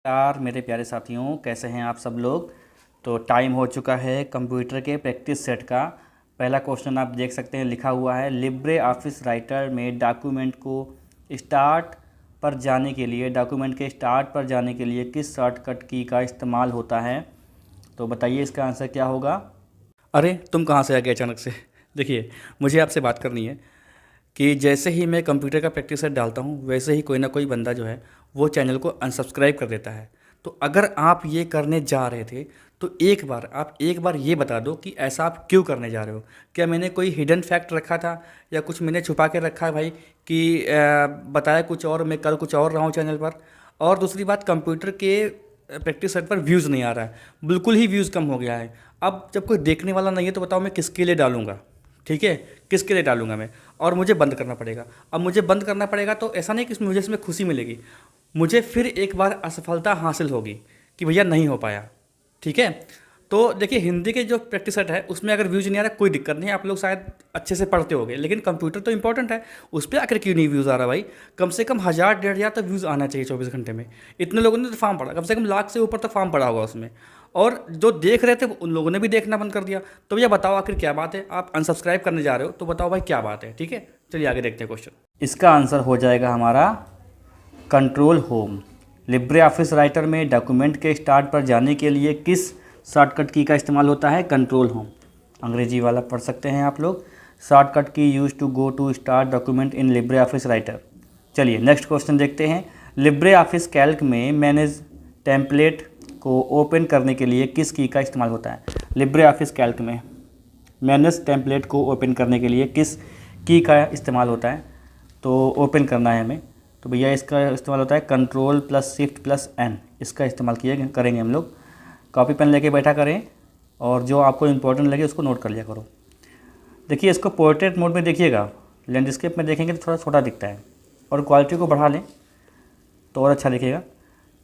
यार मेरे प्यारे साथियों, कैसे हैं आप सब लोग। तो टाइम हो चुका है कंप्यूटर के प्रैक्टिस सेट का। पहला क्वेश्चन आप देख सकते हैं, लिखा हुआ है लिब्रे ऑफिस राइटर में डॉक्यूमेंट के स्टार्ट पर जाने के लिए किस शॉर्टकट की का इस्तेमाल होता है। तो बताइए इसका आंसर क्या होगा। अरे तुम कहाँ से आ गए अचानक से। देखिए, मुझे आपसे बात करनी है कि जैसे ही मैं कंप्यूटर का प्रैक्टिस सेट डालता हूँ वैसे ही कोई ना कोई बंदा जो है वो चैनल को अनसब्सक्राइब कर देता है। तो अगर आप ये करने जा रहे थे तो एक बार ये बता दो कि ऐसा आप क्यों करने जा रहे हो। क्या मैंने कोई हिडन फैक्ट रखा था या कुछ मैंने छुपा के रखा है भाई कि बताया कुछ और मैं कर कुछ और रहा हूँ चैनल पर। और दूसरी बात, कंप्यूटर के प्रैक्टिस सेट पर व्यूज़ नहीं आ रहा है, बिल्कुल ही व्यूज़ कम हो गया है। अब जब कोई देखने वाला नहीं है तो बताओ मैं किसके लिए डालूंगा। ठीक है, किसके लिए डालूंगा मैं। और मुझे बंद करना पड़ेगा। अब मुझे बंद करना पड़ेगा तो ऐसा नहीं कि मुझे इसमें खुशी मिलेगी, मुझे फिर एक बार असफलता हासिल होगी कि भैया नहीं हो पाया। ठीक है, तो देखिए हिंदी के जो प्रैक्टिस सेट है उसमें अगर व्यूज़ नहीं आ रहा कोई दिक्कत नहीं है, आप लोग शायद अच्छे से पढ़ते होगे, लेकिन कंप्यूटर तो इंपॉर्टेंट है, उस पर आकर क्यों नहीं व्यूज़ आ रहा भाई। कम से कम 1000 1500 तो व्यूज़ आना चाहिए 24 घंटे में। इतने लोगों ने तो फॉर्म पढ़ा, कम से कम लाख से ऊपर तो फॉर्म पढ़ा होगा उसमें। और जो देख रहे थे उन लोगों ने भी देखना बंद कर दिया। तो भैया बताओ आखिर क्या बात है, आप अनसब्सक्राइब करने जा रहे हो तो बताओ भाई क्या बात है। ठीक है, चलिए आगे देखते हैं क्वेश्चन। इसका आंसर हो जाएगा हमारा control home. Libre office writer में डॉक्यूमेंट के स्टार्ट पर जाने के लिए किस शॉर्टकट की का इस्तेमाल होता है। Control home. अंग्रेजी वाला पढ़ सकते हैं आप लोग। शॉर्टकट की use to go to start document in LibreOffice Writer. चलिए नेक्स्ट क्वेश्चन देखते हैं। लिब्रे ऑफिस कैल्क में मैनेज टेम्पलेट को ओपन करने के लिए किस की का इस्तेमाल होता है। लिब्रे ऑफिस कैल्क में मैनेज टेम्पलेट को ओपन करने के लिए किस की का इस्तेमाल होता है। तो ओपन करना है हमें, तो भैया इसका इस्तेमाल होता है control plus shift plus N. इसका इस्तेमाल करेंगे हम लोग। कॉपी पेन लेके बैठा करें और जो आपको इम्पोर्टेंट लगे उसको नोट कर लिया करो। देखिए इसको पोर्ट्रेट मोड में देखिएगा, लैंडस्केप में देखेंगे तो थोड़ा छोटा दिखता है, और क्वालिटी को बढ़ा लें तो और अच्छा दिखेगा।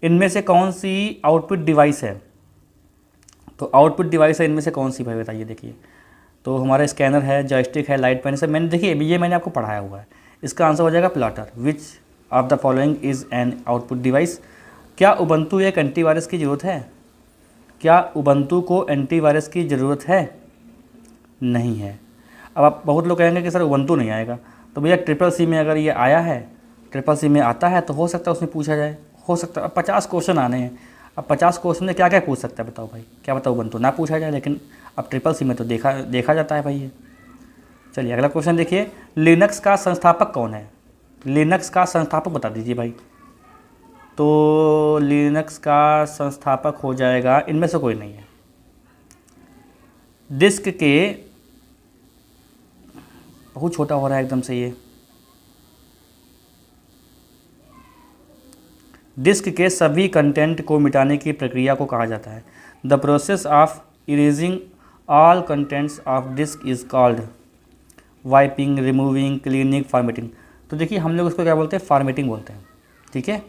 इनमें से कौन सी आउटपुट डिवाइस है। तो आउटपुट डिवाइस है इनमें से कौन सी भाई बताइए। देखिए तो हमारा स्कैनर है, जॉयस्टिक है, लाइट पेन है। मैंने देखिए ये मैंने आपको पढ़ाया हुआ है। इसका आंसर हो जाएगा plotter. Which of the following is an output device. क्या उबंटू एक एंटीवायरस की ज़रूरत है। क्या उबंटू को एंटीवायरस की ज़रूरत है। नहीं है। अब आप बहुत लोग कहेंगे कि सर उबंटू नहीं आएगा, तो भैया ट्रिपल सी में अगर ये आया है, ट्रिपल सी में आता है तो हो सकता है उसमें पूछा जाए, हो सकता है। अब 50 क्वेश्चन आने हैं, अब 50 क्वेश्चन में क्या क्या पूछ सकता है बताओ भाई। क्या बताओ उबंटू ना पूछा जाए, लेकिन अब ट्रिपल सी में तो देखा जाता है भाई ये। चलिए अगला क्वेश्चन देखिए। लिनक्स का संस्थापक कौन है। लिनक्स का संस्थापक बता दीजिए भाई। तो लिनक्स का संस्थापक हो जाएगा, इनमें से कोई नहीं है। डिस्क के, बहुत छोटा हो रहा है एकदम से ये। डिस्क के सभी कंटेंट को मिटाने की प्रक्रिया को कहा जाता है। The process of erasing all contents of disk is called wiping, removing, cleaning, formatting. तो देखिए हम लोग उसको क्या बोलते हैं, फॉर्मेटिंग बोलते हैं। ठीक है,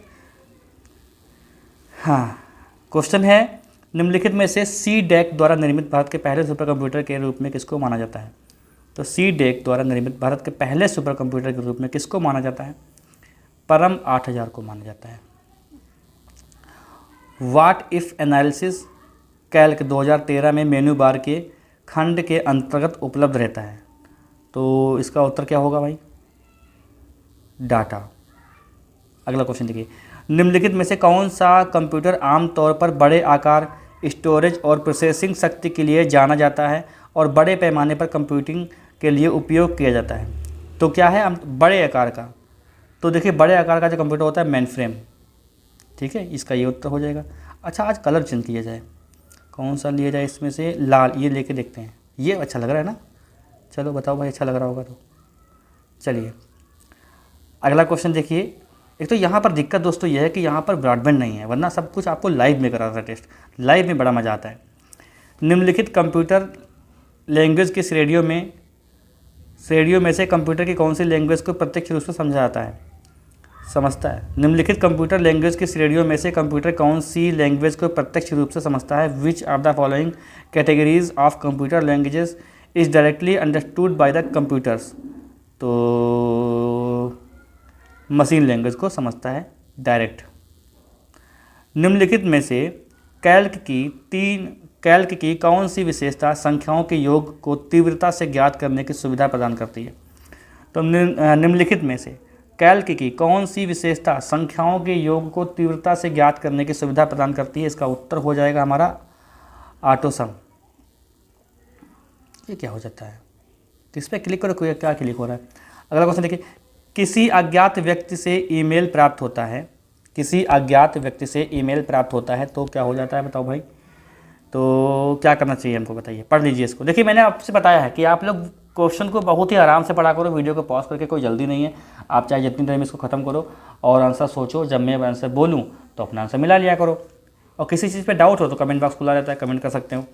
हाँ। क्वेश्चन है, निम्नलिखित में से सी डैक द्वारा निर्मित भारत के पहले सुपर कंप्यूटर के रूप में किसको माना जाता है। तो सी डैक द्वारा निर्मित भारत के पहले सुपर कंप्यूटर के रूप में किसको माना जाता है। परम 8000 को माना जाता है। व्हाट इफ एनालिसिस कैल्क 2013 में मेनू बार के खंड के अंतर्गत उपलब्ध रहता है। तो इसका उत्तर क्या होगा भाई, डाटा। अगला क्वेश्चन देखिए। निम्नलिखित में से कौन सा कंप्यूटर आमतौर पर बड़े आकार, स्टोरेज और प्रोसेसिंग शक्ति के लिए जाना जाता है और बड़े पैमाने पर कंप्यूटिंग के लिए उपयोग किया जाता है। तो क्या है बड़े आकार का। तो देखिए बड़े आकार का जो कंप्यूटर होता है मेन फ्रेम। ठीक है, इसका ये उत्तर हो जाएगा। अच्छा आज कलर चेंज किया जाए, कौन सा लिया जाए इसमें से, लाल। ये लेके देखते हैं, ये अच्छा लग रहा है ना। चलो बताओ भाई अच्छा लग रहा होगा तो। चलिए अगला क्वेश्चन देखिए। एक तो यहाँ पर दिक्कत दोस्तों ये है कि यहाँ पर ब्रॉडबैंड नहीं है, वरना सब कुछ आपको लाइव में करा था टेस्ट। लाइव में बड़ा मज़ा आता है। निम्नलिखित कंप्यूटर लैंग्वेज की श्रेणियों में से कंप्यूटर की कौन सी लैंग्वेज को प्रत्यक्ष रूप से समझता है। निम्नलिखित कंप्यूटर लैंग्वेज की श्रेणियों में से कंप्यूटर कौन सी लैंग्वेज को प्रत्यक्ष रूप से समझता है। Which of the following categories of computer languages is directly understood by the computers. तो मशीन लैंग्वेज को समझता है डायरेक्ट। निम्नलिखित में से कैल्क की कौन सी विशेषता संख्याओं के योग को तीव्रता से ज्ञात करने की सुविधा प्रदान करती है? तो निम्नलिखित में से कैल्क की कौन सी विशेषता संख्याओं के योग को तीव्रता से ज्ञात करने की सुविधा प्रदान करती है? इसका उत्तर हो जाएगा हमारा ऑटोसम। ये क्या हो जाता है? तो इस पर क्लिक करो, क्या क्लिक हो रहा है? अगला क्वेश्चन देखिए, किसी अज्ञात व्यक्ति से ईमेल प्राप्त होता है, किसी अज्ञात व्यक्ति से ईमेल प्राप्त होता है तो क्या हो जाता है बताओ भाई? तो क्या करना चाहिए हमको बताइए, पढ़ लीजिए इसको। देखिए मैंने आपसे बताया है कि आप लोग क्वेश्चन को बहुत ही आराम से पढ़ा करो, वीडियो को पॉज करके, कोई जल्दी नहीं है। आप चाहे जितनी देर में इसको ख़त्म करो और आंसर सोचो, जब मैं आंसर बोलूँ तो अपना आंसर मिला लिया करो। और किसी चीज़ पे डाउट हो तो कमेंट बॉक्स खुला रहता है, कमेंट कर सकते हो।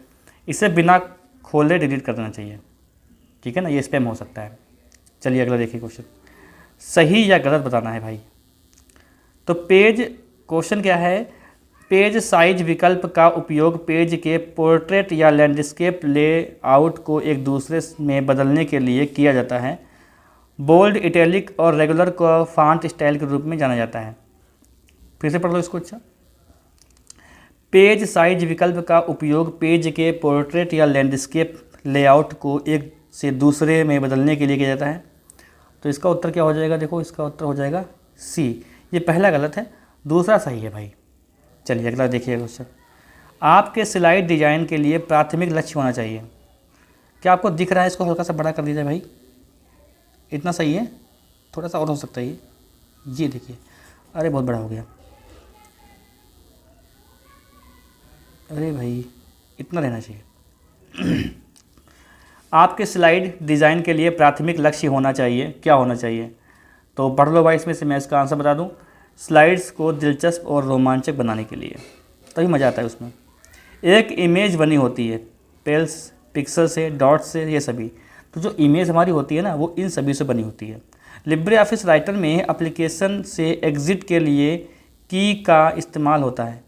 इसे बिना खोले डिलीट कर देना चाहिए, ठीक है ना, ये स्पैम हो सकता है। चलिए अगला देखिए क्वेश्चन, सही या गलत बताना है भाई। तो क्वेश्चन क्या है, पेज साइज विकल्प का उपयोग पेज के पोर्ट्रेट या लैंडस्केप लेआउट को एक दूसरे में बदलने के लिए किया जाता है। बोल्ड, इटैलिक और रेगुलर को फॉन्ट स्टाइल के रूप में जाना जाता है। फिर से पढ़ लो इसको। अच्छा, पेज साइज विकल्प का उपयोग पेज के पोर्ट्रेट या लैंडस्केप लेआउट को एक से दूसरे में बदलने के लिए किया जाता है। तो इसका उत्तर क्या हो जाएगा? देखो इसका उत्तर हो जाएगा सी। ये पहला गलत है, दूसरा सही है भाई। चलिए अगला देखिए क्वेश्चन, आपके स्लाइड डिजाइन के लिए प्राथमिक लक्ष्य होना चाहिए। क्या आपको दिख रहा है? इसको हल्का सा बड़ा कर दीजिए भाई, इतना सही है, थोड़ा सा और हो सकता है ये देखिए, अरे बहुत बड़ा हो गया, अरे भाई इतना रहना चाहिए। आपके स्लाइड डिज़ाइन के लिए प्राथमिक लक्ष्य होना चाहिए, क्या होना चाहिए? तो पढ़ लो भाई, इसमें से मैं इसका आंसर बता दूं, स्लाइड्स को दिलचस्प और रोमांचक बनाने के लिए, तभी मज़ा आता है उसमें। एक इमेज बनी होती है पिक्सल से, डॉट से, ये सभी। तो जो इमेज हमारी होती है ना, वो इन सभी से बनी होती है। लिब्रे ऑफिस राइटर में एप्लीकेशन से एग्ज़िट के लिए की का इस्तेमाल होता है।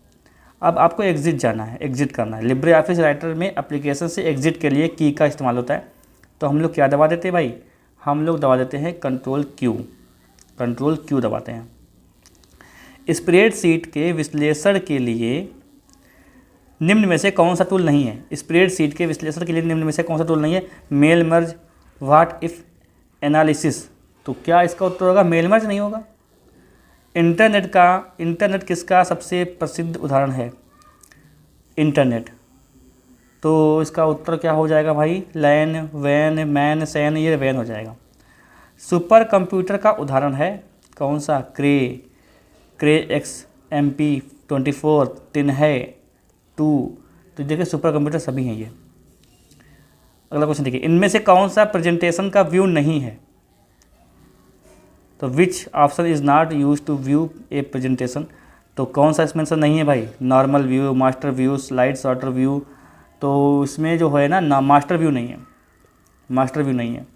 अब आपको एग्ज़िट जाना है, एग्ज़िट करना है। लिब्रे ऑफिस राइटर में एप्लीकेशन से एग्ज़िट के लिए की का इस्तेमाल होता है। तो हम लोग क्या दबा देते हैं भाई? हम लोग दबा देते हैं कंट्रोल क्यू दबाते हैं। स्प्रेडशीट के विश्लेषण के लिए निम्न में से कौन सा टूल नहीं है? स्प्रेडशीट के विश्लेषण के लिए निम्न में से कौन सा टूल नहीं है? Mail merge, what if analysis. तो क्या इसका उत्तर होगा? मेल मर्ज नहीं होगा। इंटरनेट किसका सबसे प्रसिद्ध उदाहरण है? इंटरनेट। तो इसका उत्तर क्या हो जाएगा भाई? लैन, वैन, मैन, सैन, ये वैन हो जाएगा। सुपर कंप्यूटर का उदाहरण है कौन सा? क्रे XMP24, तिनहे 2। तो देखिए सुपर कंप्यूटर सभी हैं ये। अगला क्वेश्चन देखिए, इनमें से कौन सा प्रेजेंटेशन का व्यू नहीं है? तो which option is not use to view a presentation. तो कौन सा इसमें से नहीं है भाई? Normal view, master view, slide sorter view. तो इसमें जो है ना मास्टर व्यू नहीं है, मास्टर व्यू नहीं है।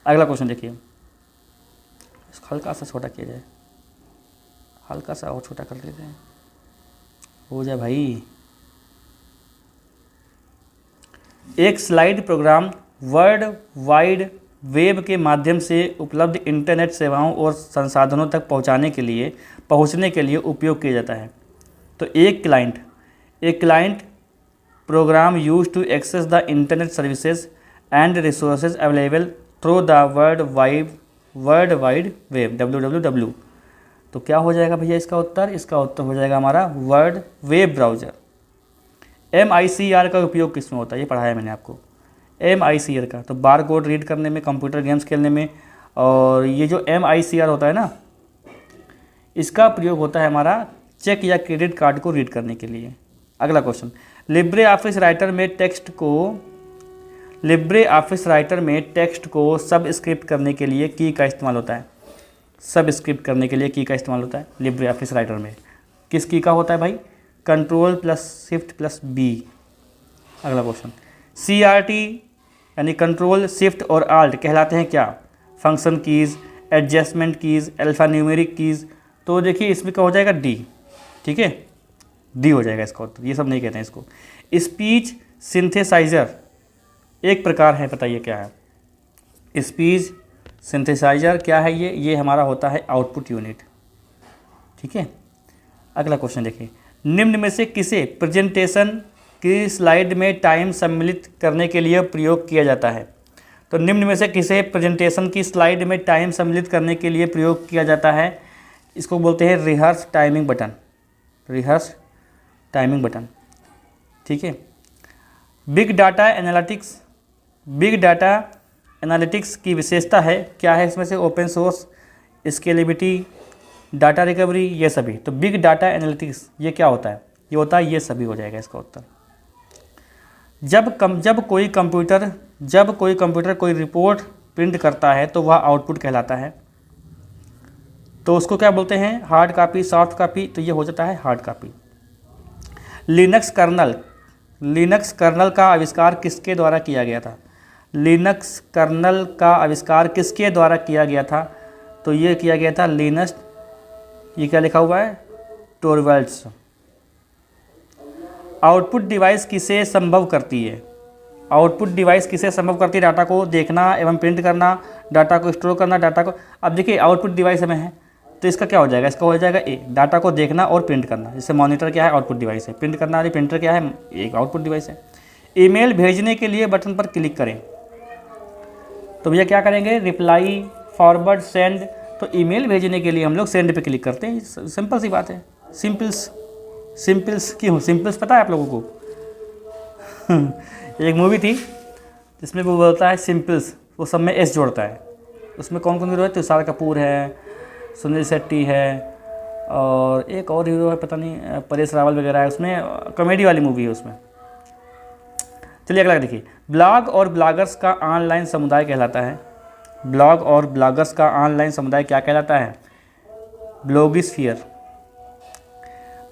अगला क्वेश्चन देखिए, इसको हल्का सा छोटा किया जाए, हल्का सा और छोटा कर देते हैं, हो जाए भाई। एक slide program world wide web के माध्यम से उपलब्ध इंटरनेट सेवाओं और संसाधनों तक पहुंचने के लिए उपयोग किया जाता है। तो एक client program use to access the internet services and resources available through the world wide web, www। तो क्या हो जाएगा भैया इसका उत्तर? इसका उत्तर हो जाएगा हमारा वर्ल्ड वेब ब्राउज़र। MICR का उपयोग किस में होता है? ये पढ़ाया मैंने आपको, MICR का। तो बार कोड रीड करने में, कंप्यूटर गेम्स खेलने में। और ये जो MICR होता है ना, इसका प्रयोग होता है हमारा चेक या क्रेडिट कार्ड को रीड करने के लिए। अगला क्वेश्चन, लिब्रे ऑफिस राइटर में टेक्स्ट को सबस्क्रिप्ट करने के लिए की का इस्तेमाल होता है। सबस्क्रिप्ट करने के लिए की का इस्तेमाल होता है लिब्रे ऑफिस राइटर में। किस की का होता है भाई? Ctrl+Shift+B। अगला क्वेश्चन, CRT यानी कंट्रोल, शिफ्ट और आल्ट कहलाते हैं क्या? Function keys, adjustment keys, alphanumeric keys. तो देखिए इसमें क्या हो जाएगा? डी, ठीक है, डी हो जाएगा इसका उत्तर। ये सब नहीं कहते हैं इसको। स्पीच सिंथेसाइज़र एक प्रकार है, बताइए क्या है? स्पीच सिंथेसाइज़र क्या है? ये हमारा होता है आउटपुट यूनिट, ठीक है। अगला क्वेश्चन देखिए, निम्न में से किसे प्रेजेंटेशन की स्लाइड में टाइम सम्मिलित करने के लिए प्रयोग किया जाता है? तो निम्न में से किसे प्रेजेंटेशन की स्लाइड में टाइम सम्मिलित करने के लिए प्रयोग किया जाता है? इसको बोलते हैं rehearse timing button, rehearse timing button. ठीक है। Big data analytics, big data analytics की विशेषता है क्या है? इसमें से open source, scalability, data recovery, ये सभी। तो बिग डाटा एनालिटिक्स ये क्या होता है? ये होता है ये सभी हो जाएगा इसका उत्तर। जब कोई कंप्यूटर कोई रिपोर्ट प्रिंट करता है तो वह आउटपुट कहलाता है। तो उसको क्या बोलते हैं? Hard copy, soft copy. तो ये हो जाता है हार्ड कॉपी। लिनक्स कर्नल का आविष्कार किसके द्वारा किया गया था? लिनक्स कर्नल का आविष्कार किसके द्वारा किया गया था? तो ये किया गया था लिनस, ये क्या लिखा हुआ है? टोरवेल्ड्स। आउटपुट डिवाइस किसे संभव करती है? आउटपुट डिवाइस किसे संभव करती है? डाटा को देखना एवं प्रिंट करना, डाटा को स्टोर करना, डाटा को। अब देखिए आउटपुट डिवाइस में है तो इसका क्या हो जाएगा? इसका हो जाएगा ए, डाटा को देखना और प्रिंट करना। जैसे मॉनिटर क्या है? आउटपुट डिवाइस है। प्रिंट करना वाली प्रिंटर क्या है? एक आउटपुट डिवाइस है। ईमेल भेजने के लिए बटन पर क्लिक करें तो भैया क्या करेंगे? Reply, forward, send. तो ईमेल भेजने के लिए हम लोग सेंड पे क्लिक करते हैं। सिंपल सी बात है। सिंपल्स क्यों? सिंपल्स पता है आप लोगों को? एक मूवी थी जिसमें वो बोलता है सिंपल्स, वो सब में एस जोड़ता है। उसमें कौन कौन हीरो है? तुषार कपूर है, सुनील शेट्टी है, और एक और हीरो है पता नहीं, परेश रावल वगैरह है। उसमें कॉमेडी वाली मूवी है उसमें। चलिए अगला देखिए, ब्लॉग और ब्लॉगर्स का ऑनलाइन समुदाय कहलाता है। ब्लॉग और ब्लॉगर्स का ऑनलाइन समुदाय क्या कहलाता है? ब्लॉगिस्फीयर।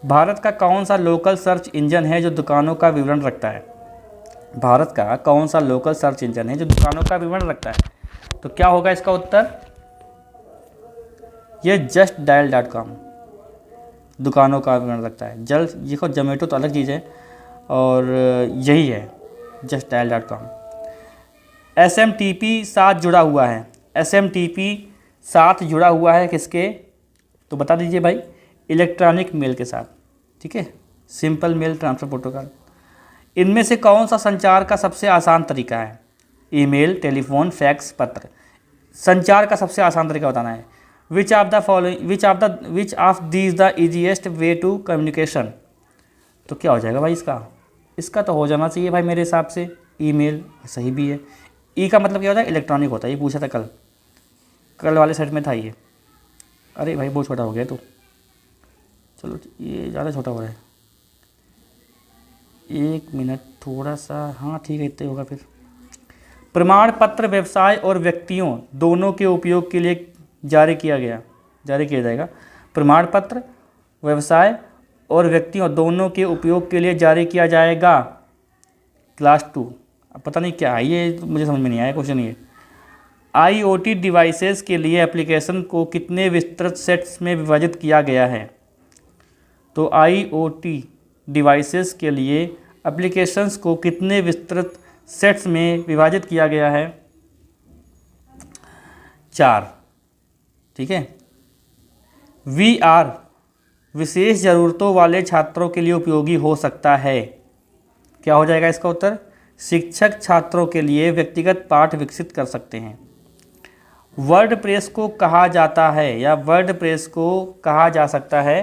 भारत का कौन सा लोकल सर्च इंजन है जो दुकानों का विवरण रखता है? भारत का कौन सा लोकल सर्च इंजन है जो दुकानों का विवरण रखता है? तो क्या होगा इसका उत्तर? ये justdial.com दुकानों का विवरण रखता है। देखो जोमेटो तो अलग चीज़ है और यही है justdial.com। SMTP साथ जुड़ा हुआ है। SMTP साथ जुड़ा हुआ है किसके? तो बता दीजिए भाई। इलेक्ट्रॉनिक मेल के साथ। ठीक है, सिंपल मेल ट्रांसफ़र प्रोटोकॉल। इनमें से कौन सा संचार का सबसे आसान तरीका है? ईमेल, टेलीफोन, फैक्स, पत्र। संचार का सबसे आसान तरीका बताना है। Which of these the easiest way to communication. तो क्या हो जाएगा भाई इसका तो हो जाना चाहिए भाई मेरे हिसाब से ईमेल। सही भी है। ई का मतलब क्या होता है? इलेक्ट्रॉनिक होता है। ये पूछा था कल वाले सेट में था ये। अरे भाई बहुत छोटा हो गया तो, चलो ये ज़्यादा छोटा हो रहा है। 1 मिनट थोड़ा सा, हाँ ठीक है इतना ही होगा फिर। प्रमाण पत्र व्यवसाय और व्यक्तियों दोनों के उपयोग के लिए जारी किया जाएगा। प्रमाण पत्र व्यवसाय और व्यक्तियों दोनों के उपयोग के लिए जारी किया जाएगा। क्लास 2। अब पता नहीं क्या है ये, मुझे समझ में नहीं आया क्वेश्चन ये। IoT डिवाइसेस के लिए एप्लीकेशन को कितने विस्तृत सेट्स में विभाजित किया गया है? तो IoT डिवाइसेस के लिए एप्लीकेशंस को कितने विस्तृत सेट्स में विभाजित किया गया है? 4। ठीक है। VR विशेष ज़रूरतों वाले छात्रों के लिए उपयोगी हो सकता है। क्या हो जाएगा इसका उत्तर? शिक्षक छात्रों के लिए व्यक्तिगत पाठ विकसित कर सकते हैं। वर्डप्रेस को कहा जाता है या वर्डप्रेस को कहा जा सकता है?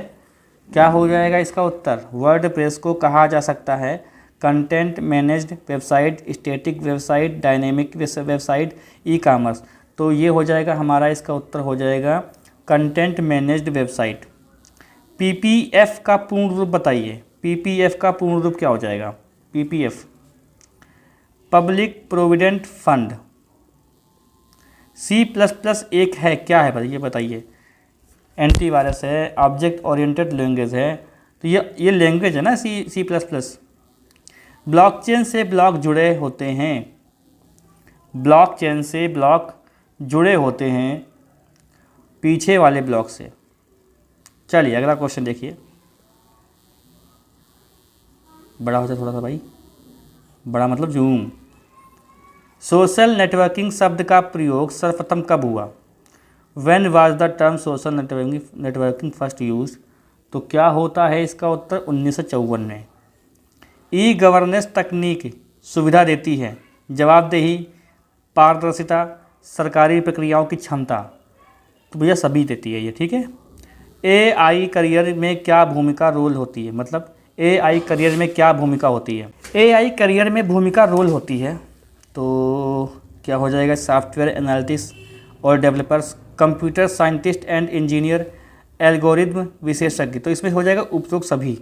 क्या हो जाएगा इसका उत्तर? वर्डप्रेस को कहा जा सकता है content managed website, static website, dynamic website, e commerce. तो ये हो जाएगा हमारा, इसका उत्तर हो जाएगा कंटेंट मैनेज्ड वेबसाइट। PPF का पूर्ण रूप बताइए। PPF का पूर्ण रूप क्या हो जाएगा? PPF public provident fund. C++ एक है, क्या है ये बताइए? एंटीवायरस है, ऑब्जेक्ट ओरिएंटेड लैंग्वेज है। तो ये लैंग्वेज है ना C++। ब्लॉकचेन से ब्लॉक जुड़े होते हैं। ब्लॉकचेन से ब्लॉक जुड़े होते हैं पीछे वाले ब्लॉक से। चलिए अगला क्वेश्चन देखिए। बड़ा होता है थोड़ा सा भाई, बड़ा मतलब जूम। सोशल नेटवर्किंग शब्द का प्रयोग सर्वप्रथम कब हुआ? When was the term social networking first used? तो क्या होता है इसका उत्तर 1954 में। ई गवर्नेंस तकनीक सुविधा देती है जवाबदेही, पारदर्शिता, सरकारी प्रक्रियाओं की क्षमता। तो भैया सभी देती है ये, ठीक है। एआई करियर में क्या भूमिका रोल होती है, मतलब एआई करियर में क्या भूमिका होती है। एआई करियर में भूमिका रोल होती है तो क्या हो जाएगा, सॉफ्टवेयर एनालिटिक्स और developers, computer scientist and engineer, algorithm विशेषज्ञ। तो इसमें हो जाएगा उपरोक्त सभी।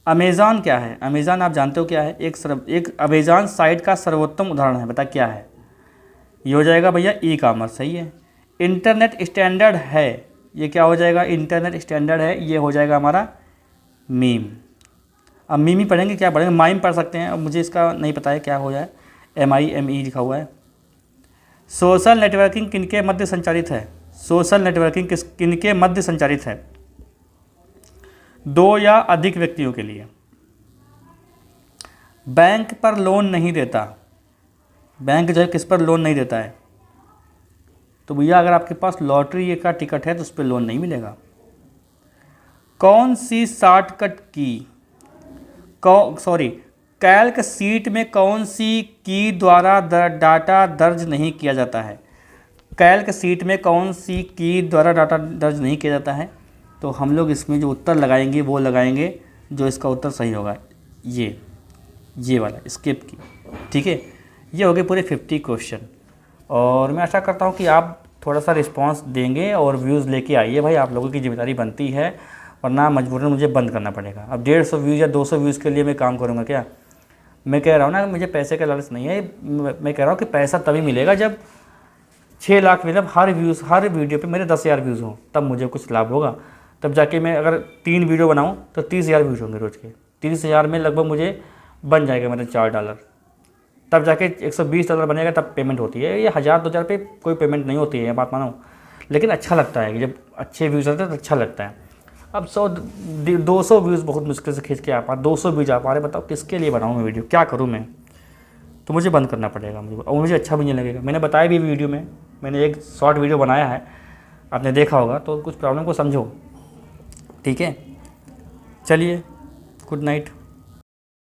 अमेज़ॉन क्या है, अमेज़ॉन आप जानते हो क्या है, एक अमेज़ॉन साइट का सर्वोत्तम उदाहरण है, बता क्या है। ये हो जाएगा भैया ई कॉमर्स, सही है। इंटरनेट स्टैंडर्ड है, ये क्या हो जाएगा, इंटरनेट स्टैंडर्ड है, ये हो जाएगा हमारा मीम। अब मीम ही पढ़ेंगे, क्या पढ़ेंगे, माइम पढ़ सकते हैं। अब मुझे इसका नहीं पता है क्या हो जाए, MIME लिखा हुआ है। सोशल नेटवर्किंग किनके मध्य संचालित है, सोशल नेटवर्किंग किनके मध्य संचालित है, 2 या अधिक व्यक्तियों के लिए। बैंक पर लोन नहीं देता, बैंक जो है किस पर लोन नहीं देता है, तो भैया अगर आपके पास लॉटरी का टिकट है तो उस पर लोन नहीं मिलेगा। कौन सी शॉर्टकट की कैल्क शीट में कौन सी की द्वारा डाटा दर्ज नहीं किया जाता है, कैल्क शीट में कौन सी की द्वारा डाटा दर्ज नहीं किया जाता है। तो हम लोग इसमें जो उत्तर लगाएंगे वो लगाएंगे जो इसका उत्तर सही होगा, ये वाला स्किप की, ठीक है। ये हो गए पूरे 50 क्वेश्चन और मैं आशा करता हूँ कि आप थोड़ा सा रिस्पांस देंगे और व्यूज़ लेके आइए भाई, आप लोगों की जिम्मेदारी बनती है, वरना मजबूरन मुझे बंद करना पड़ेगा। अब 150 व्यूज़ या 200 व्यूज़ के लिए मैं काम करूँगा क्या। मैं कह रहा हूँ ना, मुझे पैसे का लालच नहीं है, मैं कह रहा हूँ कि पैसा तभी मिलेगा जब 6 लाख, मतलब हर वीडियो पे मेरे 10,000 व्यूज़ हों, तब मुझे कुछ लाभ होगा। तब जाके मैं अगर 3 वीडियो बनाऊँ तो 30,000 व्यूज़ होंगे रोज़ के, 30,000 में लगभग मुझे बन जाएगा मेरे $4। तब जाके $120 बनेगा, तब पेमेंट होती है। ये 1,000-2,000 पे कोई पेमेंट नहीं होती है, बात मानो, लेकिन अच्छा लगता है कि जब अच्छे व्यूज़ आते हैं तो अच्छा लगता है। अब 100-200 व्यूज़ बहुत मुश्किल से खींच के आ पा, 200 व्यूज़ आ पा रहे, बताओ किसके लिए बनाऊँ मैं वीडियो, क्या करूँ मैं। तो मुझे बंद करना पड़ेगा मुझे, और मुझे अच्छा भी नहीं लगेगा। मैंने बताया भी वीडियो में, मैंने एक शॉर्ट वीडियो बनाया है, आपने देखा होगा, तो कुछ प्रॉब्लम को समझो, ठीक है। चलिए, गुड नाइट।